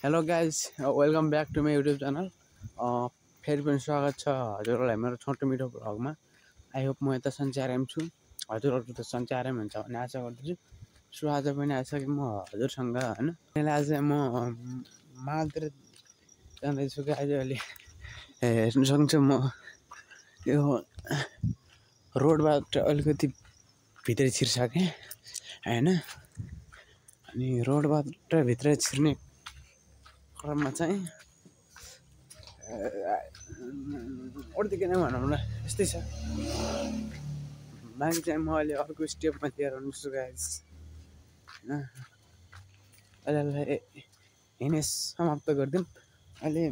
Hello guys, welcome back to my YouTube channel. फेरि पनि स्वागत छ हजुरहरूलाई मेरो छोटो मिठो भ्लगमा। आई होप म यता सन्चै छु, हजुरहरू त सन्चै हुन्छ भन्ने आशा गर्दछु। सो आज पनि आइसकेँ म हजुरसँग होइन। आज म मालतिर जाँदैछु कि आज अहिले हेर्नु सक्छ म यो रोडबाट अलिकति भित्रै छिर्सकेँ होइन। अनि रोडबाट भित्रै छिर्ने क्रममा चाहिँ अरूदेखि नै भनौँ न यस्तै छ। बाँकी चाहिँ म अहिले अर्को स्टेपमा लिएर आउछु गाइस होइन। अहिले हिँड्ने समाप्त गरिदिउँ। अहिले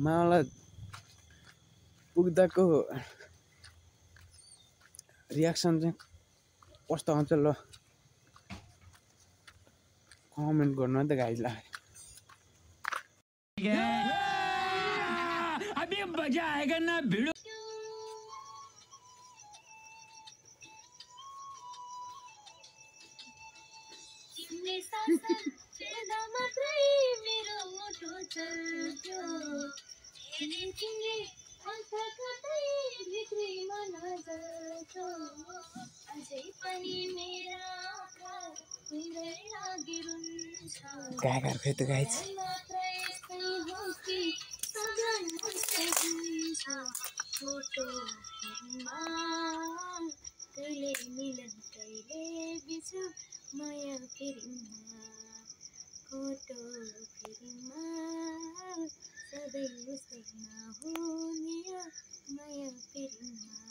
मावला पुग्दाको रियाक्सन चाहिँ कस्तो आउँछ ल कमेन्ट गर्नु है त गाइजलाई। अभी मजा आएगा ना भिड़ो। क्या कर तो गाइस फोटो कहिले मिलन कहिले बिछु माया फेरिमा फोटो फेरिमा सधैँ उस्तै नहुने माया फेरिमा।